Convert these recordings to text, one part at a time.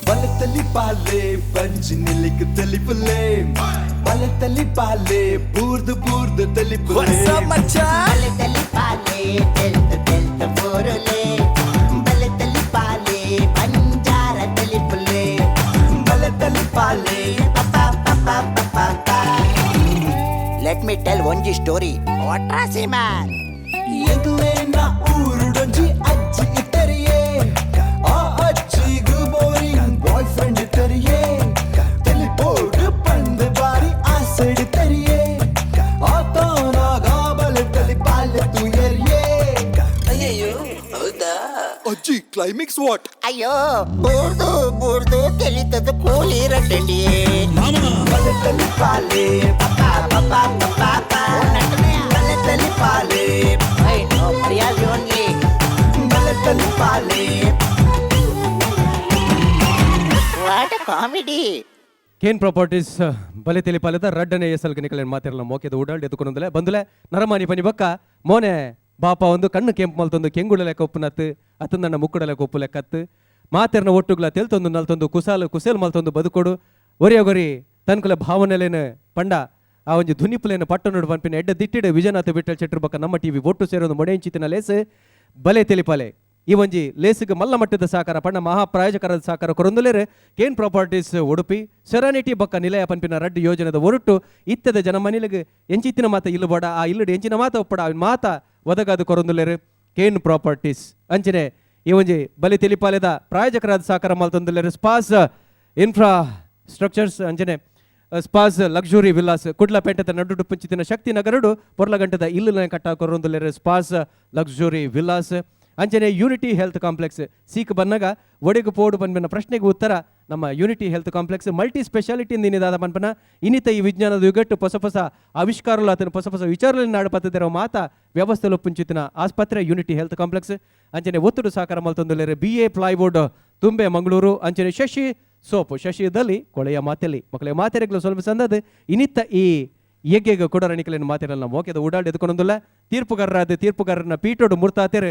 ಬಲತಲಿ ಪಾಲೆ punch ನಿಲಿಕ್ ತಲಿಪುಲೆ ಬಲತಲಿ ಪಾಲೆ ಬೂರ್ದು ಬೂರ್ದು ತಲಿಪುಲೆ ಬಲತಲಿ ಪಾಲೆ ತೆಲ್ತ ಬೋರಲೆ ಬಲತಲಿ ಪಾಲೆ Panjhara ತಲಿಪುಲೆ ಬಲತಲಿ ಪಾಲೆ let me tell ಒಂಜಿ ಸ್ಟೋರಿ ಒಟ್ರಾಸಿ ಮ್ಯಾನ್ ಎದುರೇನ ಊರುಡೊಂಜಿ ಅಜ್ಜಿ ಇಟ್ಟರಿಯೇ ಆ ಅಜ್ಜಿಗೂ ಬೋರಿಂಗ್ ಬಾಯ್ ಫ್ರೆಂಡ್ ಇಟ್ಟರಿಯೇ ತಲಿಪೋಡು ಪಂದ್ ಬಾರಿ ಆಸೆಡ್ ತರಿಯೇ ಆತನಾಗ ಬಲತಲಿ ಪಾಲೆ ತುಯರಿಯೇ ಅಯ್ಯಯ್ಯೋ ಹೌದಾ ಅಜ್ಜಿ ಕ್ಲೈಮ್ಯಾಕ್ಸ್ ವಾಟ್ ಅಯ್ಯೋ ಬೂರ್ದು ತೆಲಿತದ ಕೂಲಿರಟ್ಟಂಡಿಯೇ ಬಲತಲಿ ಪಾಲೆ ಬಲತಲಿ ಪಾಲೆ ಬಲತಲಿ ಪಾಲೆ ವಾಟ್ ಕಾಮಿಡಿ ಕೇನ್ ಪ್ರಾಪರ್ಟೀಸ್ ಬಲೆ ತಿಳಿಪಾಲದ ರಡ್ಡನೆ ಎಸಲ್ ಕನಿಕಲೇನು ಮಾತಿರಲ್ಲ ಮೋಕೆದ ಊಡಾಡ್ ಎದುಕೊಂಡಲೆ ಬಂದುಲೆ ನರಮಾನಿ ಪನಿ ಬಕ್ಕ ಮೋನೆ ಬಾಪ ಒಂದು ಕಣ್ಣು ಕೆಂಪು ಮಲ್ತೊಂದು ಕೆಂಗುಳ ಲೆಕ್ಕ ಉಪ್ಪುನತ್ತು ಅತ್ತಂದಣ್ಣ ಮುಕ್ಕುಡ ಲೆಕ್ಕ ಉಪ್ಪು ಲೆಕ್ಕತ್ತು ಮಾತೆರ್ನ ಒಟ್ಟುಗ್ಲ ತೆಲ್ತೊಂದು ನಲ್ತೊಂದು ಕುಸೇಲ್ ಮಲ್ತೊಂದು ಬದುಕೊಡು ಒರಿಯೊಗರಿ ತನ್ಕುಲ ಭಾವನೆಲೇನು ಪಂಡ ಆ ಒಂಜಿ ಧ್ವನಿಪುಲೇನು ಪಟ್ಟ ನೋಡು ಪನ್ಪಿನ ಎಡ್ಡ ದಿಟ್ಟಿಡ ವಿಜಯನಾಥ ಬಿಟ್ಟಲ್ ಚೆಟ್ರು ಬಕ್ಕ ನಮ್ಮ ಟಿವಿ ಒಟ್ಟು ಸೇರೋದು ಮೊಡೆಂಚಿತಿನ ಲೇಸು ಬಲೆ ತಿಳಿಪಾಲೆ ಈ ಒಂಜಿ ಲೇಸಿಗೆ ಮಲ್ಲ ಮಟ್ಟದ ಸಹಕಾರ ಪಂಡ ಮಹಾಪ್ರಾಯೋಜಕರದ ಸಹಕಾರ ಕೊರೊಂದುಲೇರು ಕೇನ್ ಪ್ರಾಪರ್ಟೀಸ್ ಉಡುಪಿ ಸೆರಾನಿಟಿ ಬಕ್ಕ ನಿಲಯ ಪನ್ಪಿನ ರಡ್ಡು ಯೋಜನೆದ ಒರುಟ್ಟು ಇತ್ತದ ಜನಮನಿಲಿಗೆ ಎಂಚಿತ್ತಿನ ಮಾತ ಇಲ್ಲು ಬಡ ಆ ಇಲ್ಲುಡು ಎಂಚಿನ ಮಾತ ಒಪ್ಪಡ ಅವಿನ ಮಾತ ಒದಗಾದು ಕೊರೊಂದುಲೇರು ಕೇನ್ ಪ್ರಾಪರ್ಟೀಸ್ ಅಂಚನೆ ಈ ಒಂಜಿ ಬಲೆ ತಿಳಿಪಾಲೆದ ಪ್ರಾಯೋಜಕರಾದ ಸಹಕಾರ ಮಲ್ತೊಂದುಲೇರು ಸ್ಪಾಸ್ ಇನ್ಫ್ರಾಸ್ಟ್ರಕ್ಚರ್ಸ್ ಅಂಚನೆ ಸ್ಪಾಸ್ ಲಕ್ಸುರಿ ವಿಲ್ಲಾಸ್ ಕುಡ್ಲಪೇಟೆದ ನಡುಡು ಪಂಚಿತಿನ ಶಕ್ತಿ ನಗರಡು ಪೊರ್ಲಗಂಟದ ಇಲ್ಲು ಕಟ್ಟ ಕೊರೊಂದುಲೇರು ಸ್ಪಾಸ್ ಲಕ್ಸುರಿ ವಿಲ್ಲಾಸ್ ಅಂಚನೆ ಯೂನಿಟಿ ಹೆಲ್ತ್ ಕಾಂಪ್ಲೆಕ್ಸ್ ಸೀಕ್ ಬಂದಾಗ ಒಡೆಗು ಪೋಡು ಪನ್ಪಿನ ಪ್ರಶ್ನೆಗೆ ಉತ್ತರ ನಮ್ಮ Unity Health Complex multi speciality ನಿದಾದ ಪನ್ಪನ ಇನ್ನಿತ ಈ ವಿಜ್ಞಾನದ ಯುಗಟ್ಟು ಹೊಸ ಆವಿಷ್ಕಾರಗಳು ಆತನ ಹೊಸ ವಿಚಾರದಲ್ಲಿ ನಾಡು ಪತ್ತಿರೋ ಮಾತ ವ್ಯವಸ್ಥೆಲು ಪುಂಚಿತಿನ ಆಸ್ಪತ್ರೆ ಯೂನಿಟಿ ಹೆಲ್ತ್ ಕಾಂಪ್ಲೆಕ್ಸ್ ಅಂಚನೆ ಒತ್ತುಡು ಸಾಕಾರ ಮಲ್ತೊಂದುಲೇರು BA ಪ್ಲೈವುಡ್ ತುಂಬೆ ಮಂಗಳೂರು ಅಂಚನೆ ಶಶಿ ಸೋಪು ಶಶಿದಲ್ಲಿ ಕೊಳೆಯ ಮಾತೆಲಿ ಮಕ್ಕಳ ಮಾತೆರೆಗಳು ಸ್ವಲ್ಪ ಸಂದದ ಇನ್ನಿತ್ತ ಈ ಯಜ್ಞೆಗೆ ಕೊಡರಣಿಕಲಿನ ಮಾತಿರಲ್ಲ ಮೋಕೆದ ಊಡಾಡಿ ಎದುಕೊಂಡೊಂದಿಲ್ಲ ತೀರ್ಪುಗಾರರನ್ನ ಪೀಠೋಡು ಮುರ್ತಾತೆರೆ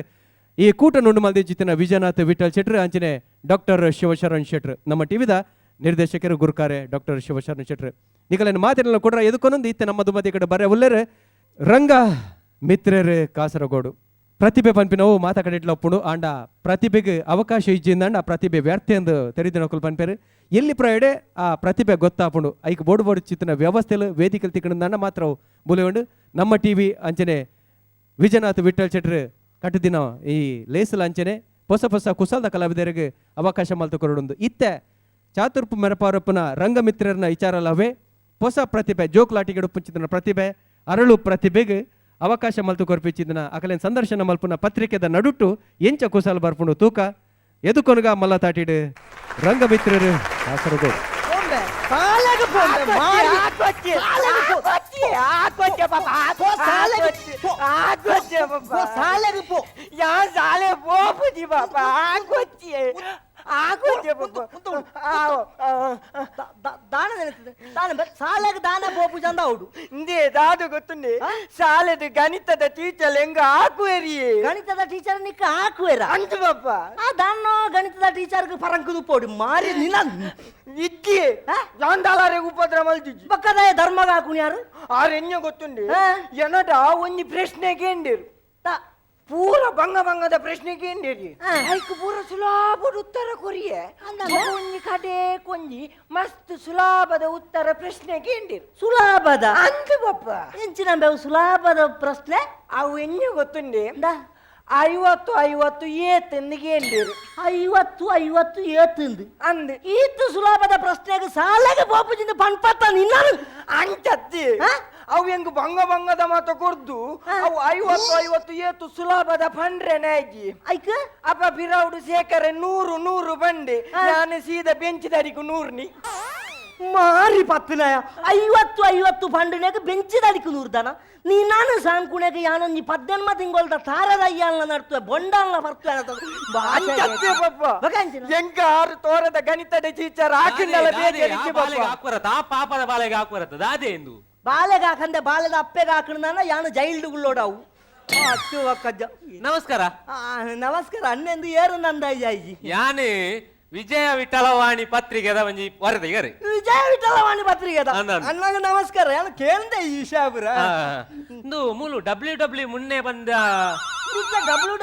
ಈ ಕೂಟ ನುಂಡು ಮಲ್ದಿ ಜಿತ್ತಿನ ವಿಜಯನಾಥ್ ವಿಠಲ್ ಶೆಟ್ರ್ ಅಂಚನೆ ಡಾಕ್ಟರ್ ಶಿವಶರಣ್ ಶೆಟ್ರ್ ನಮ್ಮ ಟಿವಿದ ನಿರ್ದೇಶಕರು ಗುರುಕಾರೆ ಡಾಕ್ಟರ್ ಶಿವಶರಣ್ ಶೆಟ್ರ್ ನಿಕಲಿನ ಮಾತಿರಲ್ಲ ಕೊಡ್ರ ಎದುಕೊಂಡೊಂದು ಇತ್ತೆ ನಮ್ಮ ದುಮತಿ ಕಡೆ ಬರ ಒಲ್ಲೆರೆ ರಂಗ ಮಿತ್ರರು ಕಾಸರಗೋಡು ಪ್ರತಿಭೆ ಪನ್ಪಿನವು ಮಾತ ಕಡಿಟ್ಲ ಒಪ್ಪುಡು ಆಂಡ ಪ್ರತಿಭೆಗೆ ಅವಕಾಶ ಇಜ್ಜಿಂದ ಪ್ರತಿಭೆ ವ್ಯರ್ಥಿ ಎಂದು ತೆರಿದಿನಕುಲು ಪನ್ಪೇರು ಎಲ್ಲಿ ಪ್ರಯಡೆ ಆ ಪ್ರತಿಭೆ ಗೊತ್ತಾಪುಂಡು ಐಕ್ ಬೋರ್ಡು ಚಿತ್ತಿನ ವ್ಯವಸ್ಥೆಲು ವೇದಿಕೆಲು ತಿಕ್ಕಂಡ ಮಾತ್ರ ಬುಲೆಯುಂಡು ನಮ್ಮ ಟಿವಿ ಅಂಚನೆ ವಿಜಯನಾಥ್ ವಿಠಲ್ ಶೆಟ್ರ್ ಕಟ್ಟದಿನ ಈ ಲೇಸಲ್ ಅಂಚನೆ ಹೊಸ ಕುಸಲದ ಕಲಾವಿದರಿಗೆ ಅವಕಾಶ ಮಲ್ತು ಕೊರಡುಂದು ಇತ್ತೆ ಚಾತುರ್ಪು ಮೆರಪಾರಪ್ಪನ ರಂಗಮಿತ್ರರನ್ನ ವಿಚಾರಲ್ಲವೇ ಹೊಸ ಪ್ರತಿಭೆ ಜೋಕ್ಲಾಟಿಗೆ ಪುಂಚಿದನ ಪ್ರತಿಭೆ ಅರಳು ಪ್ರತಿಭೆಗೆ ಅವಕಾಶ ಮಲ್ತು ಕೊರ್ಪಿಚ್ಚಿದನ ಅಕಲೇನ್ ಸಂದರ್ಶನ ಮಲ್ಪುನ ಪತ್ರಿಕೆದ ನಡುಟ್ಟು ಎಂಚ ಕುಸಲ ಬರ್ಪುಂಡು ತೂಕ ಎದುಕೊನಗ ಮಲ್ಲ ತಾಟಿಡು ರಂಗಮಿತ್ರರು ಕಾಸರಗೋಡು ದಾನ ಬೋಪು ಚಂದ ಅವಡು ಇಂದೇ ದಾದು ಗೊತ್ತುಂಡೆ ಶಾಲೆದ ಗಣಿತದ ಟೀಚರ್ ಹೆಂಗ ಹಾಕುವೇರಿಯೇ ಗಣಿತದ ಟೀಚರ್ ನಿಕ್ಕ ಹಾಕುವೇರ ಅಂಟು ಬಾಪ ಆ ದಾನ ಗಣಿತದ ಟೀಚರ್ಗೆ ಪರಂಕುದು ಪೋಡು ಮಾರಿ ನಿನ್ನ ಇದ್ದಿ ಜಾಂದಾಲಾರೆ ಉಪದ್ರ ಮಲ್ತಿಜ್ಜಿ ಪಕ್ಕದ ಧರ್ಮಗ ಹಾಕುನಿ ಯಾರು ಆರೆನ್ಯ ಗೊತ್ತುಂಡೆ ಎನಟ ಒಂಜಿ ಪ್ರಶ್ನೆ ಕೇಂದಿರು ಪೂರ ಬಂಗದ ಪ್ರಶ್ನೆ ಕೇಂದಿರಿ ಐಕ್ ಪೂರ ಸುಲಭದ ಉತ್ತರ ಕೊರಿಯೆ ಒಂಜಿ ಕಡೆ ಕೊಂಜಿ ಮಸ್ತ್ ಸುಲಭದ ಉತ್ತರ ಪ್ರಶ್ನೆ ಕೇಂದಿರು ಸುಲಭದ ಅಂತು ಬಾಪ ಎಂಚಿನ ಬೇವು ಸುಲಭದ ಪ್ರಶ್ನೆ ಅವು ಎನ್ಯ ಗೊತ್ತುಂಡೆ 50 ಏತಂದು ಕೇಂದಿರು 50 ಏತಂದು ಅಂದು ಈತು ಸುಲಭದ ಪ್ರಶ್ನೆಗೆ ಸಾಲಗೆ ಬೋಪುಜಿಂದ ಪನ್ಪತ್ತ ನಿನ್ನ ಅಂಚತ್ತಿ ಅವು ಹೆಂಗ್ ಬಂಗದ ಮಾತ ಕೊರ್ದು ಅವು 50 ಏತು ಸುಲಭದ ಪಂಡ್ರೆ ನಾಗಿ ಐಕ ಅಪ್ಪ ಬಿರೌಡು ಸೇಕರೆ 100 ಬಂಡೆ ನಾನು ಸೀದಾ ಬೆಂಚಿದರಿಗೂ 100 ಮಾರಿ ಪತ್ತನಾಯ 50 ಪಂಡಿನಾಗ ಬೆಂಚಿದಡಿಕು 100 ದನ ನೀ ನಾನು ಸಾಂಕುಣೆಗೆ ಯಾನೊಂಜಿ 18 ತಿಂಗಳದ ತಾರದ ಅಯ್ಯಾಲ್ನ ನಡ್ತುವೆ ಬೊಂಡಲ್ನ ಬರ್ತುವೆ ಹೆಂಗ ಆರು ತೋರದ ಗಣಿತದ ಟೀಚರ್ ಹಾಕಿಂದಲ್ಲ ಪಾಪದ ಬಾಲೆಗೆ ಹಾಕುವರತ್ತ ದಾದೆ ಎಂದು ಬಾಲೆಗೆ ಹಾಕಂದೆ ಬಾಲೆದ ಅಪ್ಪೆಗೆ ಹಾಕಣ ಯಾನು ಜೈಲ್ಡುಗಳೋಡವು ನಮಸ್ಕಾರ ನಮಸ್ಕಾರ ಅನ್ನೆಂದು ಏರು ನಂದಾಯಿ ಯಾನೇ ವಿಜಯ ವಿಠಲವಾಣಿ ಪತ್ರಿಕೆದ ಒಂಜಿ ವರದಿಗರಿ ವಿಜಯ ವಿಠಲವಾಣಿ ಪತ್ರಿಕೆ ಅಂದಾನು. ಅಣ್ಣಾಗ ನಮಸ್ಕಾರ ಏನು ಕೇಳ್ದೆ ಈ ಶಾಬ್ರ ಇಂದು ಮೂಲು ಡಬ್ಲ್ಯೂ ಮುನ್ನೆ ಬಂದ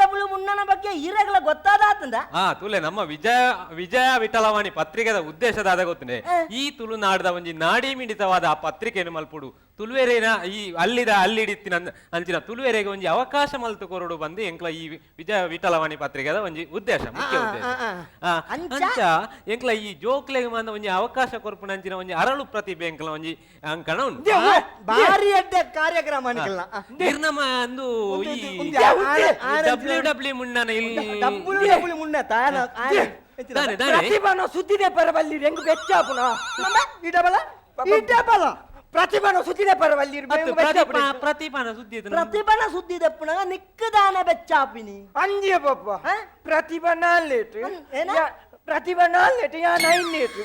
ಡಬ್ಲ್ಯೂ ಮುನ್ನನ ಬಗ್ಗೆ ಈರೆಗಳ ಗೊತ್ತಾದಾತಂದ ತುಲೆ ನಮ್ಮ ವಿಜಯ ವಿಠಲವಾಣಿ ಪತ್ರಿಕೆದ ಉದ್ದೇಶದ ಗೊತ್ತುಂಡೆ ಈ ತುಳುನಾಡದ ಒಂಜಿ ನಾಡಿ ಮಿಡಿತವಾದ ಆ ಪತ್ರಿಕೆಯನ್ನು ಮಲ್ಪುಡು ತುಳುವೆರೆನ ಈ ಅಲ್ಲಿಡಿತ್ತಿನ ಅಂಚಿನ ತುಳುವೆರೆಗೆ ಒಂಜಿ ಅವಕಾಶ ಮಲ್ತು ಕೊರಡು ಬಂದು ಎಂಕ್ಲ ಈ ವಿಜಯ ವಿಠಲವಾಣಿ ಪತ್ರಿಕೆದ ಒಂಜಿ ಉದ್ದೇಶ ಮುಖ್ಯ ಉದ್ದೇಶ ಅಂಚ ಎಂಕ್ಲ ಈ ಜೋಕ್ಲೆಗೆ ಮಂದ ಒಂಜಿ ಅವಕಾಶ ಕೊರ್ಪುನ ಅಂಚಿನ ಒಂಜಿ ಅರಳು ಪ್ರತಿಭೆ ಎಂಕ್ಲ ಒಂಜಿ ಅಂಕಣ ಉಂಟು ಭಾರಿ ಅಡ್ಡ ಕಾರ್ಯಕ್ರಮ ನಿರ್ನಮ ಅಂದು ಈ ಡಬ್ಲ್ಯೂ ಮುನ್ನನ ಇಲ್ಲಿ ಮುನ್ನ ದಾನೆ ಪ್ರತಿಭಾನ ಸುದ್ದಿದೆ ಪರವಲ್ಲಿ ಹೆಂಗ್ ಬೆಚ್ಚಾಪುನ ಪ್ರತಿಭಾನ ಸುದ್ದಿದೆ ಪರವಲ್ಲಿ ಪ್ರತಿಭಾನ ಸುದ್ದಿ ಪ್ರತಿಭನ ಸುದ್ದಿ ದಪ್ಪುನ ನಿಕ್ಕದಾನ ಬೆಚ್ಚಾಪಿನಿ ಅಂಜಿಯ ಪಪ್ಪ ಪ್ರತಿಭಾ ನಾಲ್ಲೇಟು ಪ್ರತಿಭಾ ನಾಲ್ಲೇಟು ಯಾ ನೈನ್ನೇಟು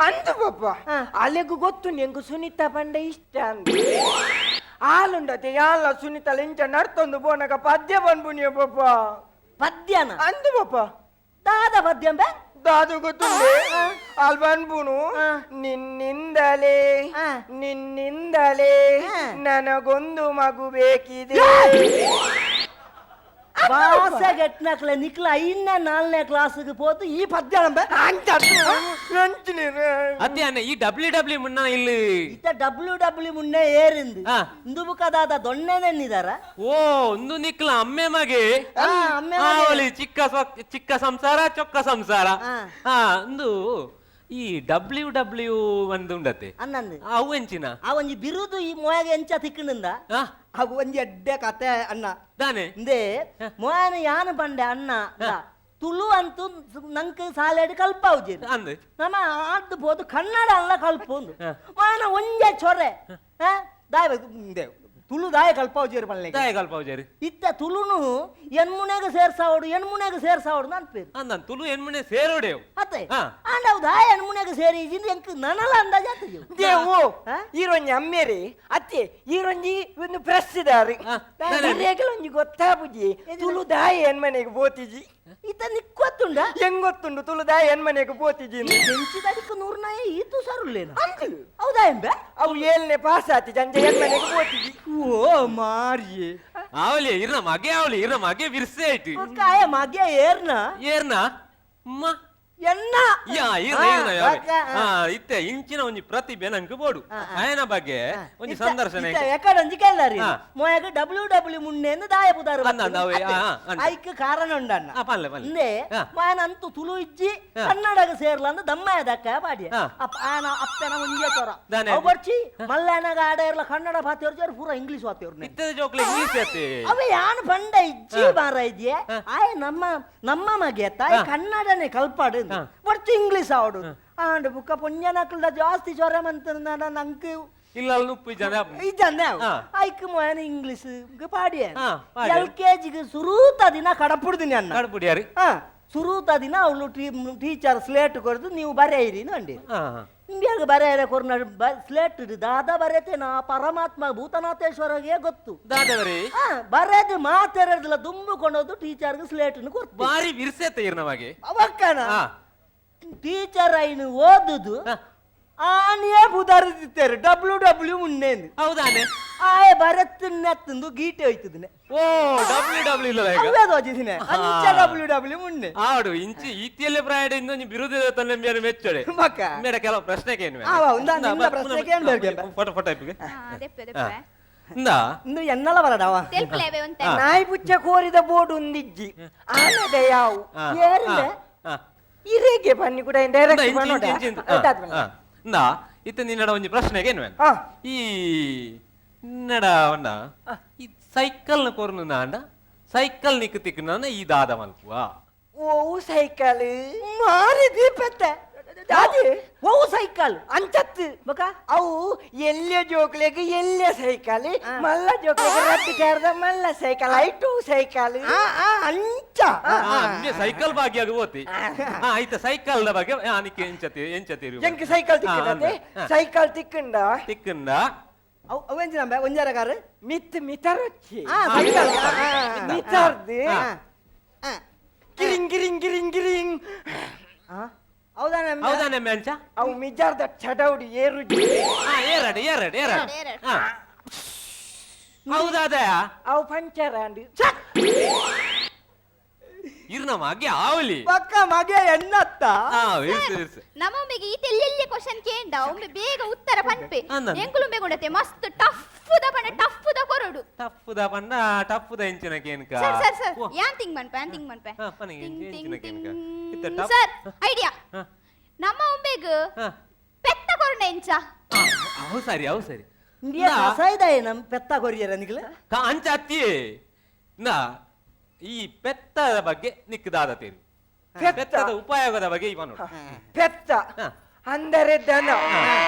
ಅಂದು ಪಪ್ಪ ಅಲೆಗೂ ಗೊತ್ತು ನಿಂಗು ಸುನೀತಾ ಪಂಡ ಇಷ್ಟ ಅಂದ ಹಾಲುಂಡತೆ ಯಾಲ ಸುನೀತಾ ಲೆಂಚ ನಡ್ತೊಂದು ಬೋನಗ ಪದ್ಯ ಬಂದ್ಬುನಿಯ ಪಪ್ಪ ಪದ್ಯನ ಅಂದು ಪಪ್ಪ ದಾದ ಪದ್ಯಂ ಬೇ ದಾದು ಗೊತ್ತುಂಡೆ ಅಲ್ಲಿ ಬಂದ್ಬುನು ನಿನ್ನಿಂದಲೇ ನನಗೊಂದು ಮಗು ಬೇಕಿದೆ ಭಾಷೆಗೆಟ್ನಕ್ಲೆ ನಿಕ್ಲ 5ನೇ 4ನೇ ಕ್ಲಾಸ್ಗೆ పోతూ ಈ ಪದ್ಯ ಅದ್ಯಾನೆ ಈ ಡಬ್ಲ್ಯೂ ಮುನ್ನ ಇಲ್ಲಿ ಇತ್ತ ಡಬ್ಲ್ಯೂ ಮುನ್ನೆ ಏರಿಂದು ಇಂದು ಕದಾದ ದೊಣ್ಣೆನೆನ್ನಿದಾರ ಓ ಒಂದು ನಿಕ್ಲ ಅಮ್ಮೆ ಮಗೆ ಅಮ್ಮೆ ಅವಳಿ ಚಿಕ್ಕ ಸಂಸಾರ ಚೊಕ್ಕ ಸಂಸಾರ ಒಂದು ಈ ಡಬ್ಲ್ಯೂ ಒಂದು ಉಂಡತೆ ಅನ್ನಂದು ಅವು ಎಂಚಿನ ಆ ಒಂಜಿ ಬಿರುದು ಈ ಮೊಯಗೆ ಎಂಚ ತಿಕ್ಕನಿಂದ ಅವು ಒಂಜಿ ಎಡ್ಡೆ ಕತೆ ಅಣ್ಣ ದಾನೆ ಇಂದೇ ಮೊಯನ ಯಾನ ಬಂಡೆ ಅಣ್ಣ ತುಳು ಅಂತೂ ನಂಕ್ ಸಾಲೇಡಿ ಕಲ್ಪಾವುಜಿ ಅಂದೆ ನಮ್ಮ ಆದ್ದು ಬೋದು ಕನ್ನಡ ಅಲ್ಲ ಕಲ್ಪೊಂದು ಮೊಯನ ಒಂಜೆ ಚೊರೆ ದಾಯ ತುಳು ದಾಯ ಕಲ್ಪಾವುಜೇರು ಬಲ್ಲೆ ದಾಯ ಕಲ್ಪಾವುಜೇರಿ ಇತ್ತ ತುಳುನು ಎನ್ಮುನೆಗೆ ಸೇರ್ಸಾವಡು ನನ್ ಪೇರು ಅಂದ ತುಳು ಎನ್ಮುನೆ ಸೇರೋಡೆವು ಅತ್ತೆ ಅಂಡ್ ಅವು ದಾಯ ಎನ್ಮುನೆಗೆ ಸೇರಿ ಇಂದು ಎಂಕ್ ನನಲ ಅಂದಾಜ ದೇವು ಈರೊಂಜಿ ಅಮ್ಮೇರಿ ಅತ್ತೆ ಈರೊಂಜಿ ಒಂದು ಪ್ರೆಸ್ ಇದಾರಿ ಒಂಜಿ ಗೊತ್ತಾಬುಜಿ ತುಳು ದಾಯ ಎನ್ಮನೆಗೆ ಬೋತಿಜಿ ಇತ್ತ ನಿಕ್ಕೊತ್ತುಂಡ ಹೆಂಗ್ ಗೊತ್ತುಂಡು ತುಳು ದಾಯ ಎನ್ಮನೆಗೆ ಬೋತಿಜಿ ಬೆಂಚಿದಡಿக்கு 100 ನಾಯ ಈತು ಸರುಲ್ಲೇನ ಹೌದಾ ಎಂಬೆ ಅವು 7ನೇ ಪಾಸ್ ಆತಿ ಜಂಜೆ ಎನ್ಮನೆಗೆ ಬೋತಿಜಿ ಓ ಮಾರಿಯೇ ಅವಳಿ ಇರ್ನ ಮಗೆ ಬಿರ್ಸೆ ಆಯ್ತು ಕಾಯ ಮಗೆ ಏರ್ನ ಎನ್ನ ಇತ್ತೆ ಇಂಚಿನ ಒಂಜಿ ಪ್ರತಿಭೆ ನಂಗೆ ಬೋಡು ಆಯನ ಬಗ್ಗೆ ಒಂಜಿ ಸಂದರ್ಶನ ಎಕಡೊಂಜಿ ಕೇಳಾರಿ ಮೊಯಗ ಡಬ್ಲ್ಯೂ ಮುನ್ನೆಂದು ದಾಯ ಪುದಾರು ಐಕ್ ಕಾರಣ ಉಂಡಣ್ಣ ಇಂದೇ ಮಾನಂತು ತುಳು ಇಜ್ಜಿ ಕನ್ನಡಗ ಸೇರ್ಲ ಅಂದ ದಮ್ಮಯದಕ್ಕ ಬಾಡಿ ಆನ ಅಪ್ಪನ ಒಂಜೆ ಚೊರ ಅವು ಬರ್ಚಿ ಮಲ್ಲನಗ ಆಡ ಇರ್ಲ ಕನ್ನಡ ಭಾತಿಯವ್ರು ಜೋರು ಪೂರ ಇಂಗ್ಲಿಷ್ ಭಾತಿಯವ್ರು ಇತ್ತದ ಜೋಕ್ಲೆ ಇಂಗ್ಲಿಷ್ ಆತೆ ಅವೆ ಯಾನ್ ಬಂಡ ಇಜ್ಜಿ ಬಾರ ಇದ್ಯೆ ಆಯ ನಮ್ಮ ಮಗೆ ತಾಯಿ ಕನ್ನಡನೆ ಕಲ್ಪಾಡು ಬರ್ಚು ಇಂಗ್ಲಿಷ್ ಆವಡು ಆಂಡ್ ಬುಕ್ಕ ಪುಣ್ಯನಕ್ಲ ಜಾಸ್ತಿ ಜ್ವರ ಮಂತ ನಂಗೆ ಇಲ್ಲ ನುಪ್ಪು ಇಜ್ಜಂದೆ ಐಕ್ ಮೊಯನ ಇಂಗ್ಲಿಷ್ ಪಾಡಿಯ LKG ಸುರೂತ ದಿನ ಕಡಪುಡ್ದಿನಿ ಅನ್ನ ಕಡಪುಡಿಯಾರಿ ಸುರೂತ ದಿನ ಅವಳು ಟೀಚರ್ ಸ್ಲೇಟ್ ಕೊಡ್ದು ನೀವು ಬರೆಯಿರಿ ಅಂಡಿ ನಿಮ್ಗೆ ಬರೆಯರ ಕೊರ್ನ ಸ್ಲೇಟ್ ದಾದ ಬರೆತೇನ ಪರಮಾತ್ಮ ಭೂತನಾಥೇಶ್ವರಗೆ ಗೊತ್ತು ದಾದವರಿ ಬರೆದು ಮಾತೆರಡ್ಲ ದುಂಬಿಕೊಂಡೋದು ಟೀಚರ್ಗೆ ಸ್ಲೇಟ್ ಕೊಡ್ತು ಬಾರಿ ಬಿರ್ಸೆತ್ತ ಇರ್ನವಾಗಿ ಅವಕ್ಕನ ಟೀಚರ್ ಐನು ಓದುದು ಆನೆಯೇ ಬುದಾರಿದ್ದಾರೆ ಡಬ್ಲ್ಯೂ ಮುನ್ನೇನು ಹೌದಾನೆ ಆಯ ಬರತ್ತನ್ನತ್ತಂದು ಗೀಟೆ ಹೋಯ್ತದನೆ ಓ ಡಬ್ಲ್ಯೂ ಇಲ್ಲ ಓದಿಸಿನೆ ಡಬ್ಲ್ಯೂ ಮುನ್ನೆ ಆಡು ಇಂಚಿ ಈತಿಯಲ್ಲೇ ಪ್ರಾಯಡ್ ಇಂದ ಬಿರುದು ತನ್ನ ಮೇಲೆ ಮೆಚ್ಚಡೆ ಮೇಡ ಕೆಲವು ಪ್ರಶ್ನೆ ಕೇಳುವೆ ಫೋಟೋ ಇಪ್ಪಿಗೆ ಇಂದು ಎನ್ನಲ ಬರಡವ ನಾಯಿ ಪುಚ್ಚ ಕೋರಿದ ಬೋರ್ಡ್ ಒಂದಿಜ್ಜಿ ಆನದ ಯಾವು ಇರೇಗೆ ಬನ್ನಿ ಕೂಡ ಇತ್ತ ನಿನ್ನಡ ಒಂಜಿ ಪ್ರಶ್ನೆಗೆ ಈ ನಿನ್ನಡ ಒಂದ ಈ ಸೈಕಲ್ ನ ಕೊರ್ನು ನಾಂಡ ಸೈಕಲ್ ನಿಕ್ ತಿಕ್ಕ ಈ ದಾದ ಮಲ್ಪುವ ಓ ಸೈಕಲ್ ಮಾರಿ ದೀಪತ್ತೆ ಓ ಸೈಕಲ್ ಅಂಚತ್ತು ಬಕ ಅವು ಎಲ್ಲೆ ಜೋಕ್ಲೆಗೆ ಎಲ್ಲೆ ಸೈಕಲ್ ಮಲ್ಲ ಜೋಕ್ಲೆಗೆ ರದ್ದು ಕೇರ್ದ ಮಲ್ಲ ಸೈಕಲ್ ಐಟು ಸೈಕಲ್ ಅಂಚ ಸೈಕಲ್ ಭಾಗ್ಯ ಓತಿ ಆಯ್ತ ಸೈಕಲ್ ಬಗ್ಗೆ ಆನಿಕೆ ಎಂಚತಿ ಎಂಕ ಸೈಕಲ್ ತಿಕ್ಕಂದೆ ಸೈಕಲ್ ತಿಕ್ಕಂಡ ಅವೆಂಚ ನಂಬೆ ಒಂಜಾರಗಾರ ಮಿತರೊಚ್ಚಿ ಮಿತರ್ದು ಗಿರಿಂಗ್ ಗಿರಿಂಗ್ ಗಿರಿಂಗ್ ಗಿರಿಂಗ್ ಹೌದಾ ನಮ್ಮ ಹೌದಾ ನಮ್ಮ ಅಂಚ ಅವು ಮಿಜಾರ್ದ ಚಡೌಡಿ ಏರುಜಿ ಏರಡು ಏರಡು ಏರಡು ಹೌದಾದ ಅವು ಪಂಚರ ಅಂಡು ಇರ್ನಮ್ಮ ಹಾಗೆ ಆವಲಿ ಪಕ್ಕ ಮಗೆ ಎನ್ನತ್ತ ಇರ್ಸು ಇರ್ಸು ನಮ್ಮೊಮ್ಮೆಗೆ ಈ ತೆಲ್ಲಿ ಕ್ವಶನ್ ಕೇಂಡ ಒಮ್ಮೆ ಬೇಗ ಉತ್ತರ ಪನ್ಪೆ ಅಂದ. ಎಂಕುಲು ಬೇಗುಂಡತೆ ಮಸ್ತ್ ಟಫ್ಫುದ ಪಂಡ ಟಫ್ಫುದ ಕೊರಡು ಟಪ್ಪುದ ಪಂಡ ಟಪ್ಪುದ ಎಂಚಿನ ಕೇನ್ಕ ಸರ್ ಸರ್ ಸರ್ ಯಾನ್ ತಿಂಗ್ ಮನ್ಪೆ ಯಾನ್ ತಿಂಗ್ ಮನ್ಪೆ ಹಾ, ಪನಿಗೆ ತಿಂಗ್ ಎಂಚಿನ ತಿಂಗ್ ಕೇನ್ಕ ತಿಂಗ್. ಇತ್ತ ಟಪ್ ಸರ್ ಐಡಿಯಾ ಹಾ. ನಮ್ಮ ಒಮ್ಮೆಗೆ ಹಾ. ಪೆತ್ತ ಕೊರಡ ಎಂಚ ಅವು ಸರಿ ಅವು ಸರಿ ಇಂಡಿಯಾ ಕಸಾಯ್ದಾಯ ನಮ್ ಪೆತ್ತ ಕೊರಿಯರ ನಿಖಿಲ ಅಂಚ ಅತ್ತಿಯೇ ನಾ ಈ ಪೆತ್ತದ ಬಗ್ಗೆ ನಿಕ್ಕದಾದ ತೇರು ಪೆತ್ತದ ಉಪಯೋಗದ ಬಗ್ಗೆ ಇವ ನೋಡು ಪೆತ್ತ ಹಾ. ಅಂದರೆ ದನ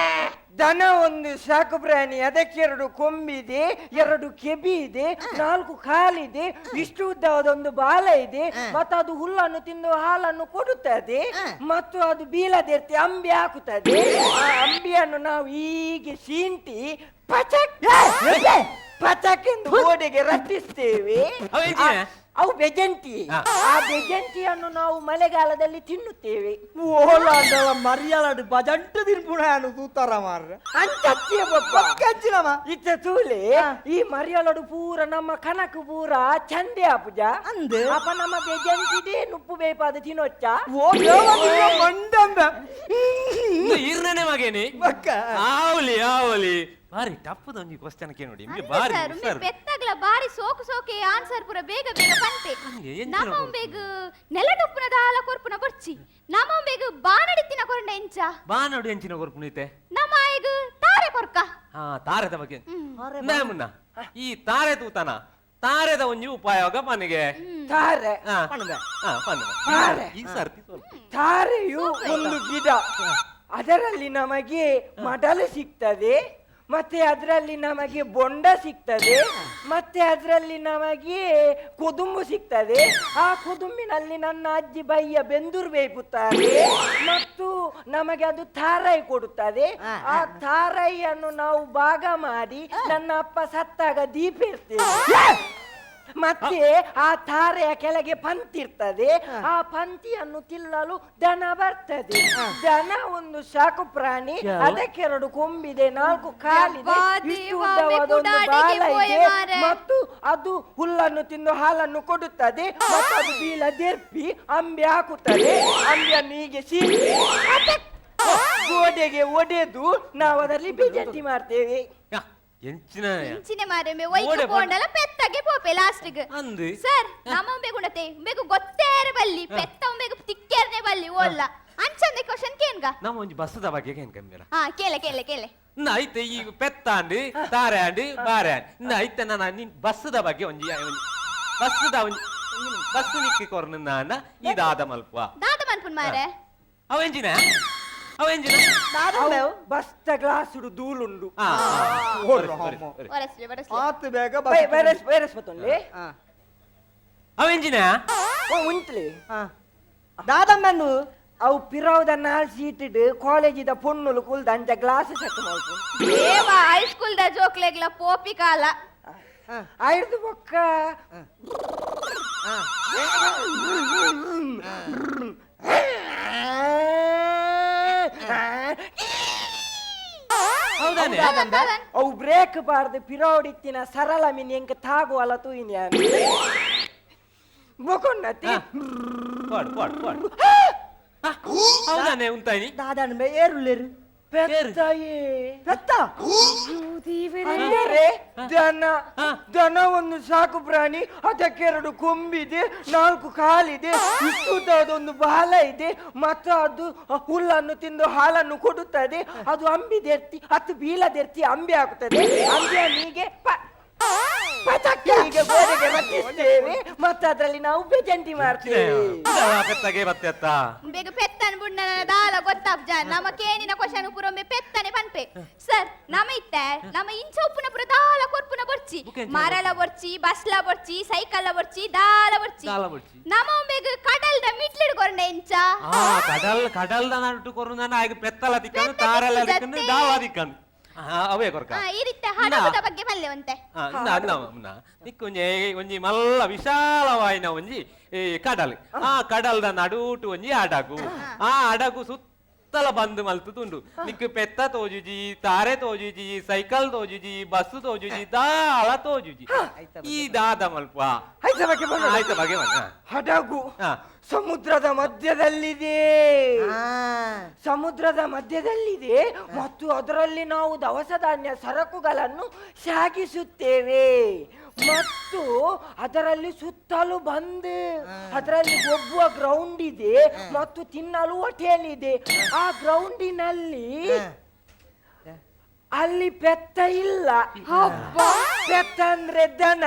ದನ ಒಂದು ಸಾಕು ಪ್ರಾಣಿ ಅದಕ್ಕೆ 2 ಕೊಂಬಿದೆ 2 ಕೆಬಿ ಇದೆ 4 ಕಾಲಿದೆ ಇಷ್ಟು ಉದ್ದವಾದೊಂದು ಬಾಲ ಇದೆ ಮತ್ತು ಅದು ಹುಲ್ಲನ್ನು ತಿಂದು ಹಾಲನ್ನು ಕೊಡುತ್ತದೆ ಮತ್ತು ಅದು ಬೀಳದಿರ್ತಿ ಅಂಬಿ ಹಾಕುತ್ತದೆ ಆ ಅಂಬಿಯನ್ನು ನಾವು ಹೀಗೆ ಸೀಂಟಿ ಪಚಕ್ ಪಚಕ್ ಎಂದು ಗೋಡೆಗೆ ರಟ್ಟಿಸ್ತೇವೆ ಅವು ಎಂಚಿನ? ಅವು ಬೆಜಂತಿ ಹಾ. ಆ ಬೆಜಂತಿಯನ್ನು ನಾವು ಮಳೆಗಾಲದಲ್ಲಿ ತಿನ್ನುತ್ತೇವೆ ಓಲಾಂಡವ ಮರಿಯಾಲಾಡು ಬಜಂಟು ದಿನ್ಪುಣ ಅನು ತೂತಾರ ಮಾರ್ರೆ ಅಂಚತ್ತಿಯ ಕಚ್ಚಿನಮ ಇತ್ತ ತೂಲೆ ಈ ಮರಿಯಲಡು ಪೂರ ನಮ್ಮ ಕನಕ ಪೂರ ಚಂದೆ ಆಪುಜ ಅಂದೆ? ಅಪ್ಪ ನಮ್ಮ ಬೆಜಂತಿದೆ ನುಪ್ಪು ಬೇಪಾದ ತಿನ್ನೊಚ್ಚ ಓ ದೇವ ಮಂಡಂಬ ಇರ್ನೇ ಮಗೇನಿ ಪಕ್ಕ ಆವಲಿ ಆವಲಿ ಬಾರಿ ಟಪ್ಪದ ಒಂಜಿ ಕ್ವಶನ್ ಕೇ ನೋಡಿ ನಿಮ್ಗೆ ಬಾರಿ ಸರ್ ಒಮ್ಮೆ ಹುಷಾರು. ಪೆತ್ತಗ್ಲ ಬಾರಿ ಸೋಕು ಸೋಕೆ ಆನ್ಸರ್ ಪೂರ ಬೇಗ ಬೇಗ ಪನ್ಪೆ ಹಂಗೆ ಎಂಚಿನ ನಮ್ಮ ಕೊರಡು? ಒಮ್ಮೆಗೆ ನೆಲಡುಪ್ಪುನ ದಾಲ ಕೊರ್ಪುನ ಬರ್ಚಿ ನಮ್ಮ ಒಮ್ಮೆಗೆ ಬಾನಡಿತ್ತಿನ ಕೊರಂಡ ಎಂಚ ಬಾ ನೋಡಿ ಎಂಚಿನ ಕೊರ್ಪುನೈತೆ ನಮ್ಮ ಆಯ್ಗ ತಾರೆ ಕೊರ್ಕ ಹಾ ತಾರೆದ ಬಗ್ಗೆ ಮುನ್ನ ಈ ತಾರೆ ತೂತನ ತಾರೆದ ಒಂಜಿ ಉಪಯೋಗ ಮನೆಗೆ ತಾರೆ ತಾರೆ ಈ ಸರ್ತಿ ಸ್ವಲ್ಪ ತಾರೆಯು ಒಂದು ಗಿಡ ಅದರಲ್ಲಿ ನಮಗೆ ಮಡಲು ಸಿಗ್ತದೆ ಮತ್ತೆ ಅದರಲ್ಲಿ ನಮಗೆ ಬೊಂಡ ಸಿಗ್ತದೆ ಮತ್ತೆ ಅದರಲ್ಲಿ ನಮಗೆ ಕೊದುಂಬು ಸಿಗ್ತದೆ ಆ ಕೊದುಂಬಿನಲ್ಲಿ ನನ್ನ ಅಜ್ಜಿ ಬಯ್ಯ ಬೆಂದೂರು ಬೇಯ್ಪುತ್ತಾರೆ ಮತ್ತು ನಮಗೆ ಅದು ತಾರಾಯಿ ಕೊಡುತ್ತದೆ ಆ ತಾರಾಯಿಯನ್ನು ನಾವು ಭಾಗ ಮಾಡಿ ನನ್ನ ಅಪ್ಪ ಸತ್ತಾಗ ದೀಪ ಇರ್ತೇವೆ ಮತ್ತೆ ಆ ತಾರೆಯ ಕೆಳಗೆ ಪಂತಿ ಇರ್ತದೆ ಆ ಪಂತಿಯನ್ನು ತಿನ್ನಲು ದನ ಬರ್ತದೆ ದನ ಒಂದು ಸಾಕು ಪ್ರಾಣಿ ಅದಕ್ಕೆ 2 ಕೊಂಬಿದೆ 4 ಕಾಲಿದೆ ಇಷ್ಟು ಉದ್ದವಾದ ಒಂದು ಬಾಲ ಇದೆ ಮತ್ತು ಅದು ಹುಲ್ಲನ್ನು ತಿಂದು ಹಾಲನ್ನು ಕೊಡುತ್ತದೆ ಮತ್ತು ಅದು ಬೀಳದೆರ್ಪಿ ಅಂಬಿ ಹಾಕುತ್ತದೆ ಅಂಬಿಯನ್ನು ಹೀಗೆ ಸೀಳಿ ಗೋಡೆಗೆ ಒಡೆದು ನಾವು ಅದರಲ್ಲಿ ಬಿಜೆಟಿ ಮಾಡ್ತೇವೆ ಯಾ, ಎಂಚಿನ ಇಂಚಿನ ಮಾರೆ ವೈಕ್ ಪೋಂಡಲ ಪೆತ್ತಗೆ ಪೋಪೆ ಲಾಸ್ಟ್ಗೆ ಅಂದು ಸರ್ ನಮ್ಮ ಬೇಗುಂಡತೆ ಬೇಗು ಗೊತ್ತೇರೆ ಬಲ್ಲಿ ಪೆತ್ತ ಬೇಗು ತಿಕ್ಕೇರ್ನೆ ಬಲ್ಲಿ ಓಲ್ಲ ಅಂಚಂದೆ ಕ್ವಶನ್ ಕೇನ್ಗ ನಮ್ಮ ಒಂಜಿ ಬಸ್ಸದ ಬಗ್ಗೆ ಏನ್ ಕಮ್ಮಿರ ಹಾ ಕೇಳೆ ಕೇಳೆ ಕೇಳೆ ಇನ್ನ ಐತೆ ಈ ಪೆತ್ತ ಅಂಡಿ ತಾರೆ ಅಂಡಿ ಬಾರೆ ಅಂಡಿ ಇನ್ನ ಐತೆ ನಾನು ನಿನ್ ಬಸ್ಸದ ಬಗ್ಗೆ ಒಂಜಿ ಬಸ್ಸದ ಒಂಜಿ ಬಸ್ ನಿಕ್ಕಿ ಕೊರ್ನ ಅನ್ನ ಇದಾದ ಮಲ್ಪ ದಾದ ಮನ್ಪುನ್ ಮಾರೆ ಅವೆಂಜಿನ ಅವೆಂಜಿನ ಬಸ್ತ ಗ್ಲಾಸ್ ದೂಲುಂಡು ಒರಸ್ಲೆ ಒರಸ್ಲೆ ಆತು ಬೇಗ ವೈರಸ್ ಬತ್ತೊಂಡೆ ಅವೆಂಜಿನ ಉಂಟ್ಲೆ ದಾದಮ್ಮನು ಅವು ಪಿರವುದನ್ನ ಸೀಟಿಡ್ ಕಾಲೇಜಿದ ಪೊಣ್ಣುಲು ಕುಲ್ದ ಅಂಚ ಗ್ಲಾಸ್ ಸೆಟ್ ಮಾಡ್ತು ದೇವ ಹೈಸ್ಕೂಲ್ ದ ಜೋಕ್ಲೆಗ್ಲ ಪೋಪಿ ಕಾಲ ಆಯ್ದು ಬೊಕ್ಕ ಹೌದಾನೆ ಅವು ಬ್ರೇಕ್ ಬಾರ್ದು ಪಿರೌಡಿತ್ತಿನ ಸರಳ ಮಿನಿ ಎಂಕ ತಾಗುವಲ್ಲ ತೂಯಿನ್ಯಾನ ಬೊಕೊಂಡತಿ ಪಾಡ್ ಪಾಡ್ ಪಾಡ್ ಹೌದಾನೆ ಉಂತಾಯ್ನಿ ದಾದನ್ ಬೇ ಏರುಲೇರು ಪೆತ್ತಯೇ ಪೆತ್ತ ಅಂದರೆ ದನ ಒಂದು ಸಾಕು ಪ್ರಾಣಿ ಅದಕ್ಕೆ 2 ಕೊಂಬಿದೆ 4 ಕಾಲಿದೆ ಇಷ್ಟುದಾದೊಂದು ಬಾಲ ಇದೆ ಮತ್ತು ಅದು ಹುಲ್ಲನ್ನು ತಿಂದು ಹಾಲನ್ನು ಕೊಡುತ್ತದೆ ಅದು ಅಂಬಿದೆರ್ತಿ ಅದು ಬೀಳದೆರ್ತಿ ಅಂಬಿ ಹಾಕುತ್ತದೆ ಅಂಬಿಯನ್ನು ಹೀಗೆ ಪಚಕ್ಕಿಗೆ ಗೋಡೆಗೆ ರಟ್ಟಿಸ್ತೇವೆ ಮತ್ತು ಅದರಲ್ಲಿ ನಾವು ಬೆಜಂಟಿ ಮಾಡ್ತೇವೆ ಪೆತ್ತಗೆ ಬತ್ತೆತ್ತ ಬೇಗ ಪೆತ್ತನ್ ಬುಣ್ಣನ ದಾಲ ಗೊತ್ತಾಪ್ ಜಾನ್ ನಮ್ಮ ಕೇನಿನ ಕ್ವಶನ್ ಪುರೊಮ್ಮೆ ಪೆತ್ತನೆ ಪನ್ಪೆ ಸರ್ ನಮ್ಮ ಇತ್ತೆ ನಮ್ಮ ಇಂಚ ಉಪ್ಪುನ ಪುರ ದಾಲ ಕೊರ್ಪುನ ಬರ್ಚಿ ಮರಳ ಬರ್ಚಿ ಬಸ್ಲ ಬರ್ಚಿ ಸೈಕಲ್ ಬರ್ಚಿ ದಾಲ ಬರ್ಚಿ ನಮ್ಮ ಬೇಗ ಕಡಲ್ದ ಮಿಟ್ಲಿಡ್ ಕೊರಂಡೆ ಇಂಚ ಕಡಲ್ದ ನಟ್ಟು ಕೊರುನ ಆಗ ಪೆತ್ತಲ ತಿಕ್ಕಂದು ತಾರೆಲ್ಲ ತಿಕ್ಕಂದು ದಾವ ತಿಕ್ಕಂದು ಅವೇ ಕೊರ್ಕ ಈ ರೀತಿ ಹಡಗುದ ಬಗ್ಗೆ ಮಲ್ಲೆ ಒಂತೆ ನಿಕ್ಕ ಒಂಜಿ ಒಂಜಿ ಮಲ್ಲ ವಿಶಾಲವಾಯಿನ ಒಂಜಿ ಈ ಕಡಲ್ ಆ ಕಡಲ್ದ ನಡುಟು ಒಂಜಿ ಅಡಗು ಆ ಅಡಗು ಸುತ್ತಲ ಬಂದು ಮಲ್ತುಂಡು ನಿಕ್ ಪೆತ್ತ ತೋಜುಜಿ ತಾರೆ ತೋಜುಜಿ ಸೈಕಲ್ ತೋಜುಜಿ ಬಸ್ಸು ತೋಜುಜಿ ದಾಳ ತೋಜುಜಿ ಈ ದಾದ ಮಲ್ಪ ಆಯ್ತ ಬಗ್ಗೆ ಬಂದ ಆಯ್ತು ಬಗೆ ಹಡಗು ಸಮುದ್ರದ ಮಧ್ಯದಲ್ಲಿದೆ ಸಮುದ್ರದ ಮಧ್ಯದಲ್ಲಿದೆ ಮತ್ತು ಅದರಲ್ಲಿ ನಾವು ದವಸ ಧಾನ್ಯ ಸರಕುಗಳನ್ನು ಸಾಗಿಸುತ್ತೇವೆ ಮತ್ತು ಅದರಲ್ಲಿ ಸುತ್ತಲೂ ಬಂದು ಅದರಲ್ಲಿ ಒಬ್ಬ ಗ್ರೌಂಡ್ ಇದೆ ಮತ್ತು ತಿನ್ನಲು ಹೋಟೆಲ್ ಇದೆ ಆ ಗ್ರೌಂಡಿನಲ್ಲಿ ಅಲ್ಲಿ ಪೆತ್ತ ಇಲ್ಲ ಪೆತ್ತ ಅಂದ್ರೆ ದನ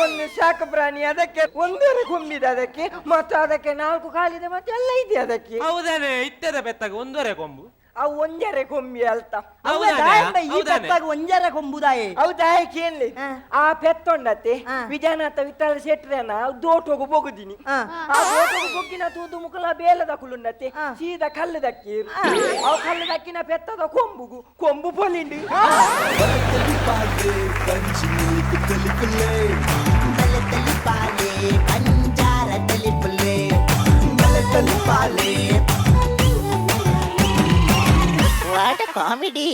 ಒಂದು ಶಾಖ ಪ್ರಾಣಿ ಅದಕ್ಕೆ ಒಂದೂವರೆ ಕೊಂಬಿದೆ ಅದಕ್ಕೆ ಮತ್ತು ಅದಕ್ಕೆ 4 ಕಾಲಿದೆ ಮತ್ತೆ ಎಲ್ಲ ಇದೆ ಅದಕ್ಕೆ ಹೌದಾನೆ ಇತ್ತದ ಬೆತ್ತಗ ಒಂದೂವರೆ ಕೊಂಬು ಆ ಒಂಜರೆ ಕೊಂಬಿ ಅಲ್ತ ಈ ಪೆತ್ತಾಗ ಒಂಜರ ಕೊಂಬುದಾಯೆ ಹೌದಾ ಕೇಳಿ ಆ ಪೆತ್ತೊಂಡತ್ತೆ ವಿಜಯನಾಥ ವಿಠಲ ಶೆಟ್ರನ ದೋಟೋಗು ಬೊಗುದಿನಿ ಆ ದೋಟೋಗು ಬೊಗ್ಗಿನ ತೂದು ಮುಕಲ ಬೇಲದ ಕುಲುಂಡತ್ತೆ ಸೀದಾ ಕಲ್ಲು ದಕ್ಕಿ ಅವು ಕಲ್ಲು ದಕ್ಕಿನ ಪೆತ್ತದ ಕೊಂಬು ಪೊಲಿಂಡಿ పంజార తెలుపులే తల్లి పాలే వాట్ కామెడీ